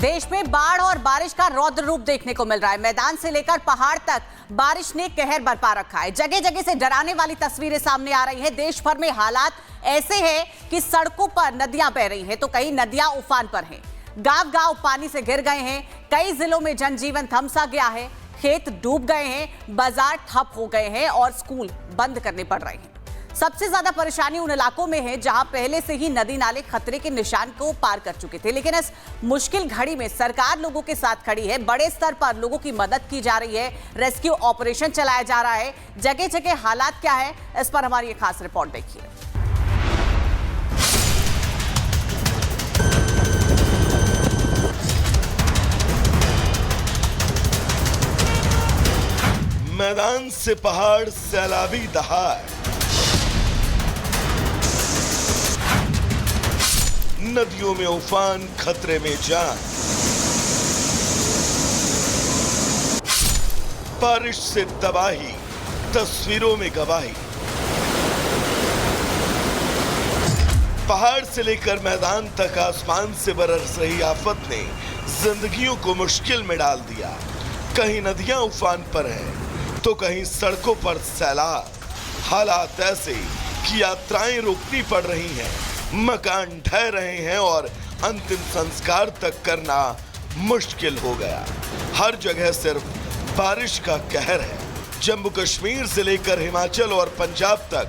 देश में बाढ़ और बारिश का रौद्र रूप देखने को मिल रहा है। मैदान से लेकर पहाड़ तक बारिश ने कहर बरपा रखा है। जगह जगह से डराने वाली तस्वीरें सामने आ रही हैं। देश भर में हालात ऐसे हैं कि सड़कों पर नदियां बह रही हैं तो कई नदियां उफान पर हैं। गांव-गांव पानी से घिर गए हैं। कई जिलों में जनजीवन थमसा गया है। खेत डूब गए हैं, बाजार ठप हो गए हैं और स्कूल बंद करने पड़ रहे हैं। सबसे ज्यादा परेशानी उन इलाकों में है जहां पहले से ही नदी नाले खतरे के निशान को पार कर चुके थे, लेकिन इस मुश्किल घड़ी में सरकार लोगों के साथ खड़ी है। बड़े स्तर पर लोगों की मदद की जा रही है। रेस्क्यू ऑपरेशन चलाया जा रहा है। जगह जगह हालात क्या है, इस पर हमारी एक खास रिपोर्ट देखिए। मैदान से पहाड़ सैलाबी दहाड़, नदियों में उफान, खतरे में जान। बारिश से तबाही, तस्वीरों में गवाही। पहाड़ से लेकर मैदान तक आसमान से बरस रही आफत ने जिंदगियों को मुश्किल में डाल दिया। कहीं नदियां उफान पर हैं तो कहीं सड़कों पर सैलाब। हालात ऐसे कि यात्राएं रोकनी पड़ रही हैं, मकान ढह रहे हैं और अंतिम संस्कार तक करना मुश्किल हो गया। हर जगह सिर्फ बारिश का कहर है। जम्मू कश्मीर से लेकर हिमाचल और पंजाब तक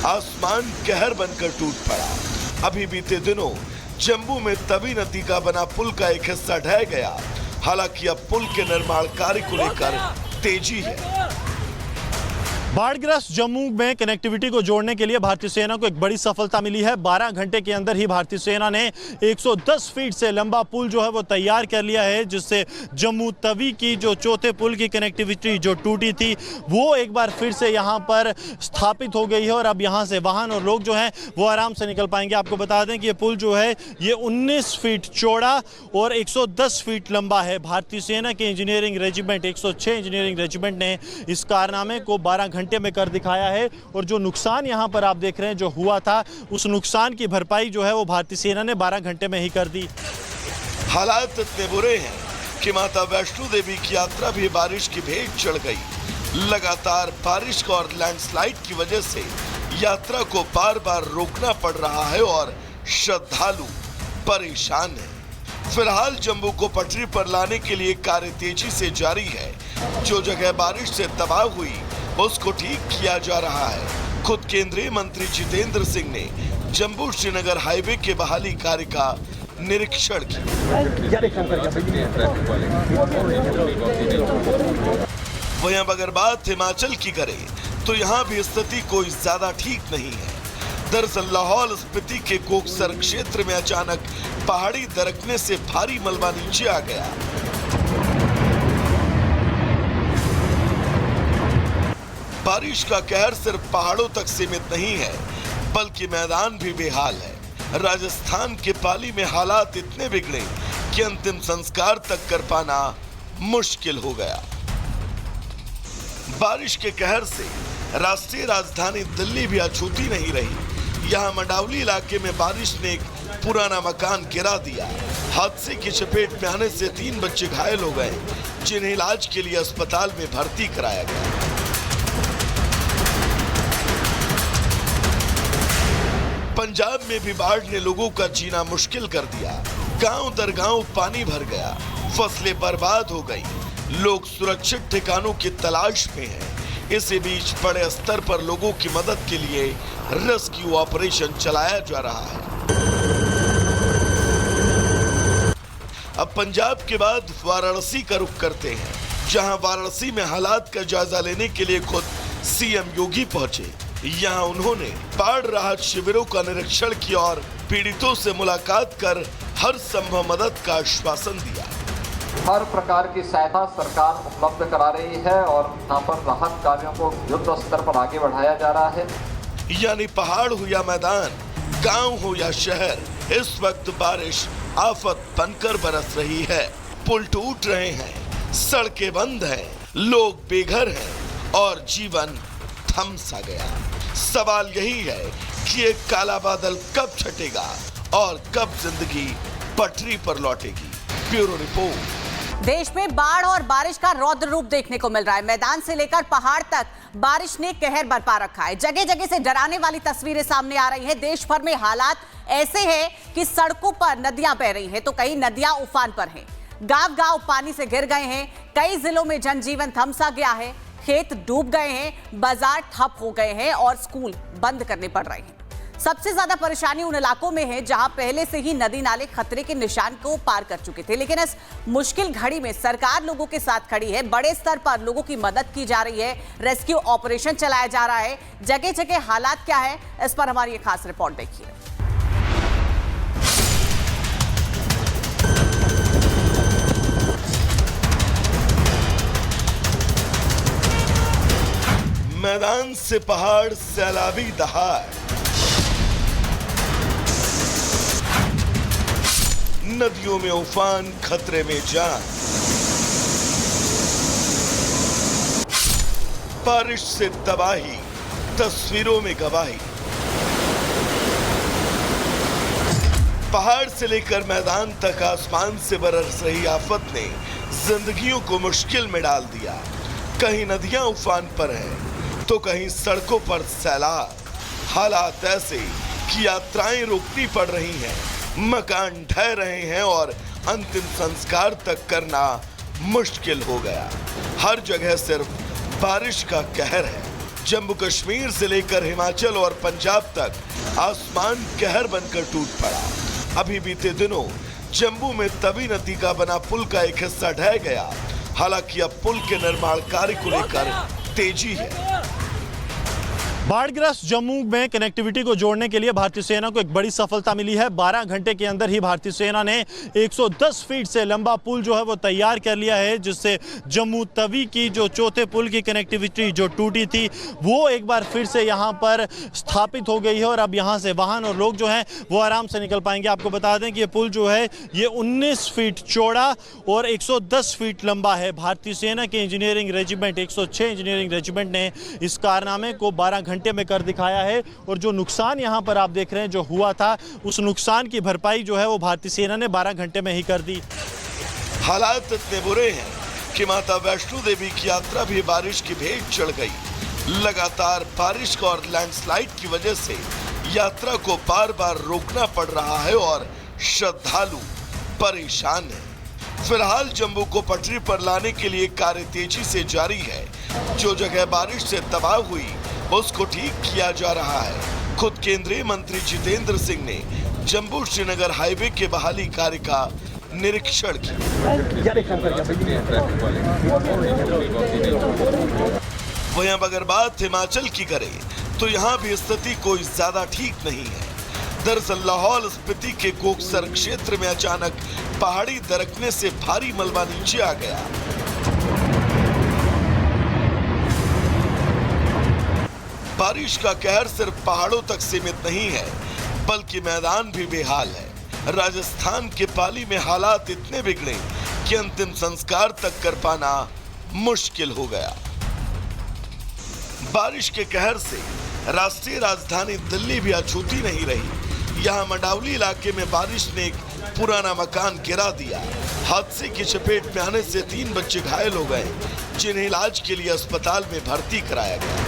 आसमान कहर बनकर टूट पड़ा। अभी बीते दिनों जम्मू में तवी नदी का बना पुल का एक हिस्सा ढह गया। हालांकि अब पुल के निर्माण कार्य को लेकर तेजी है। बाढ़ग्रस्त जम्मू में कनेक्टिविटी को जोड़ने के लिए भारतीय सेना को एक बड़ी सफलता मिली है। 12 घंटे के अंदर ही भारतीय सेना ने 110 फीट से लंबा पुल जो है वो तैयार कर लिया है, जिससे जम्मू तवी की जो चौथे पुल की कनेक्टिविटी जो टूटी थी वो एक बार फिर से यहाँ पर स्थापित हो गई है और अब यहाँ से वाहन और लोग जो हैं वो आराम से निकल पाएंगे। आपको बता दें कि ये पुल जो है ये 19 फीट चौड़ा और 110 फीट लंबा है। भारतीय सेना के इंजीनियरिंग रेजिमेंट 106 इंजीनियरिंग रेजिमेंट ने इस कारनामे को 12 घंटे में कर दिखाया है और जो नुकसान यहां पर आप देख रहे हैं जो हुआ था, उस नुकसान की भरपाई जो है वो भारतीय सेना ने 12 घंटे में ही कर दी। हालात इतने बुरे हैं कि माता वैष्णो देवी की यात्रा भी बारिश की भेंट चढ़ गई। लगातार बारिश और लैंडस्लाइड की वजह से यात्रा को बार बार रोकना पड़ रहा है और श्रद्धालु परेशान हैं। फिलहाल जम्मू को पटरी पर लाने के लिए कार्य तेजी से जारी है। जो जगह बारिश से तबाह हुई उसको ठीक किया जा रहा है। खुद केंद्रीय मंत्री जितेंद्र सिंह ने जम्मू श्रीनगर हाईवे के बहाली कार्य का निरीक्षण किया। वहीं अगर बात हिमाचल की करें तो यहाँ भी स्थिति कोई ज्यादा ठीक नहीं है। दरअसल लाहौल स्पीति के कोकसर क्षेत्र में अचानक पहाड़ी दरकने से भारी मलबा नीचे आ गया। बारिश का कहर सिर्फ पहाड़ों तक सीमित नहीं है, बल्कि मैदान भी बेहाल है। राजस्थान के पाली में हालात इतने बिगड़े कि अंतिम संस्कार तक कर पाना मुश्किल हो गया। बारिश के कहर से राष्ट्रीय राजधानी दिल्ली भी अछूती नहीं रही। यहाँ मंडावली इलाके में बारिश ने एक पुराना मकान गिरा दिया। हादसे की चपेट में आने से 3 बच्चे घायल हो गए, जिन्हें इलाज के लिए अस्पताल में भर्ती कराया गया। पंजाब में भी बाढ़ ने लोगों का जीना मुश्किल कर दिया। गांव दर गांव पानी भर गया, फसलें बर्बाद हो गई, लोग सुरक्षित ठिकानों की तलाश में हैं। इसी बीच बड़े स्तर पर लोगों की मदद के लिए रेस्क्यू ऑपरेशन चलाया जा रहा है। अब पंजाब के बाद वाराणसी का रुख करते हैं, जहां वाराणसी में हालात का जायजा लेने के लिए खुद सीएम योगी पहुंचे। यहाँ उन्होंने बाढ़ राहत शिविरों का निरीक्षण किया और पीड़ितों से मुलाकात कर हर संभव मदद का आश्वासन दिया। हर प्रकार की सहायता सरकार उपलब्ध करा रही है और यहाँ पर राहत कार्यों को युद्ध स्तर पर आगे बढ़ाया जा रहा है। यानी पहाड़ हो या मैदान, गांव हो या शहर, इस वक्त बारिश आफत बनकर बरस रही है। पुल टूट रहे हैं, सड़कें बंद हैं, लोग बेघर हैं और जीवन थम सा गया। सवाल यही है कि ये काला बादल कब छटेगा और कब जिंदगी पटरी पर लौटेगी। Bureau report. देश में बाढ़ और बारिश का रौद्र रूप देखने को मिल रहा है। मैदान से लेकर पहाड़ तक बारिश ने कहर बरपा रखा है। जगह जगह से डराने वाली तस्वीरें सामने आ रही हैं। देश भर में हालात ऐसे हैं कि सड़कों पर नदियां बह रही हैं तो कई नदियां उफान पर हैं। गांव-गांव पानी से घिर गए हैं। कई जिलों में जनजीवन थमसा गया है। खेत डूब गए हैं, बाजार ठप हो गए हैं और स्कूल बंद करने पड़ रहे हैं। सबसे ज्यादा परेशानी उन इलाकों में है जहां पहले से ही नदी नाले खतरे के निशान को पार कर चुके थे। लेकिन इस मुश्किल घड़ी में सरकार लोगों के साथ खड़ी है। बड़े स्तर पर लोगों की मदद की जा रही है। रेस्क्यू ऑपरेशन चलाया जा रहा है। जगह जगह हालात क्या है, इस पर हमारी एक खास रिपोर्ट देखिए। मैदान से पहाड़, सैलाबी दहाड़, नदियों में उफान, खतरे में जान। बारिश से तबाही, तस्वीरों में गवाही। पहाड़ से लेकर मैदान तक आसमान से बरस रही आफत ने जिंदगियों को मुश्किल में डाल दिया। कहीं नदियां उफान पर हैं तो कहीं सड़कों पर सैलाब। हालात ऐसे कि यात्राएं रोकनी पड़ रही हैं, मकान ढह रहे हैं और अंतिम संस्कार तक करना मुश्किल हो गया। हर जगह सिर्फ बारिश का कहर है। जम्मू कश्मीर से लेकर हिमाचल और पंजाब तक आसमान कहर बनकर टूट पड़ा। अभी बीते दिनों जम्मू में तवी नदी का बना पुल का एक हिस्सा ढह गया। हालांकि अब पुल के निर्माण कार्य को लेकर तेजी है। बाढ़ग्रस्त जम्मू में कनेक्टिविटी को जोड़ने के लिए भारतीय सेना को एक बड़ी सफलता मिली है। 12 घंटे के अंदर ही भारतीय सेना ने 110 फीट से लंबा पुल जो है वो तैयार कर लिया है, जिससे जम्मू तवी की जो चौथे पुल की कनेक्टिविटी जो टूटी थी वो एक बार फिर से यहाँ पर स्थापित हो गई है और अब यहाँ से वाहन और लोग जो हैं वो आराम से निकल पाएंगे। आपको बता दें कि ये पुल जो है ये 19 फीट चौड़ा और 110 फीट लंबा है। भारतीय सेना के इंजीनियरिंग रेजिमेंट 106 इंजीनियरिंग रेजिमेंट ने इस कारनामे को 12 घंटे में कर दिखाया है और जो नुकसान यहां पर आप देख रहे हैं जो हुआ था उस नुकसान की भरपाई जो है वो भारतीय सेना ने 12 घंटे में ही कर दी। हालात इतने बुरे हैं कि माता वैष्णो देवी की यात्रा भी बारिश की भेंट चढ़ गई। लगातार बारिश और लैंडस्लाइड की वजह से यात्रा को बार बार रोकना पड़ रहा है और श्रद्धालु परेशान हैं। फिलहाल जम्मू को पटरी पर लाने के लिए कार्य तेजी से जारी है। जो जगह बारिश से तबाह हुई उसको ठीक किया जा रहा है। खुद केंद्रीय मंत्री जितेंद्र सिंह ने जम्मू श्रीनगर हाईवे के बहाली कार्य का निरीक्षण किया। वहीं अगर बात हिमाचल की करें तो यहाँ भी स्थिति कोई ज्यादा ठीक नहीं है। दरअसल लाहौल स्पीति के कोकसर क्षेत्र में अचानक पहाड़ी दरकने से भारी मलबा नीचे आ गया। बारिश का कहर सिर्फ पहाड़ों तक सीमित नहीं है बल्कि मैदान भी बेहाल है। राजस्थान के पाली में हालात इतने बिगड़े कि अंतिम संस्कार तक कर पाना मुश्किल हो गया। बारिश के कहर से राष्ट्रीय राजधानी दिल्ली भी अछूती नहीं रही। यहाँ मंडावली इलाके में बारिश ने एक पुराना मकान गिरा दिया। हादसे की चपेट में आने से 3 बच्चे घायल हो गए, जिन्हें इलाज के लिए अस्पताल में भर्ती कराया गया।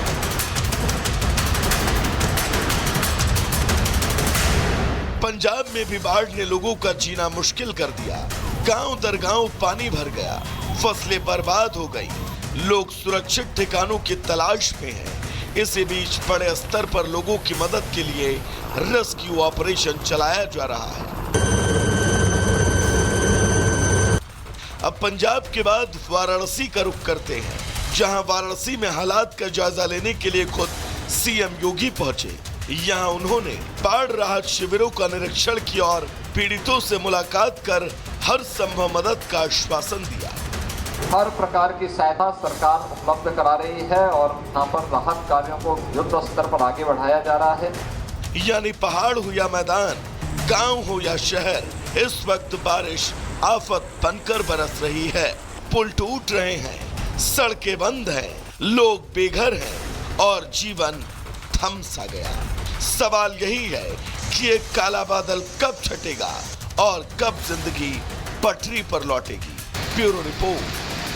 पंजाब में भी बाढ़ ने लोगों का जीना मुश्किल कर दिया। गांव दर गांव पानी भर गया, फसलें बर्बाद हो गई, लोग सुरक्षित ठिकानों की तलाश में हैं। इसी बीच बड़े स्तर पर लोगों की मदद के लिए रेस्क्यू ऑपरेशन चलाया जा रहा है। अब पंजाब के बाद वाराणसी का रुख करते हैं, जहां वाराणसी में हालात का जायजा लेने के लिए खुद सीएम योगी पहुंचे। यहाँ उन्होंने बाढ़ राहत शिविरों का निरीक्षण किया और पीड़ितों से मुलाकात कर हर संभव मदद का आश्वासन दिया। हर प्रकार की सहायता सरकार उपलब्ध करा रही है और यहाँ पर राहत कार्यों को युद्ध स्तर पर आगे बढ़ाया जा रहा है। यानी पहाड़ हो या मैदान, गांव हो या शहर, इस वक्त बारिश आफत बनकर बरस रही है। पुल टूट रहे हैं, सड़कें बंद हैं, लोग बेघर हैं और जीवन थम सा गया। सवाल यही है कि एक काला बादल कब छटेगा और कब जिंदगी पटरी पर लौटेगी। Bureau report.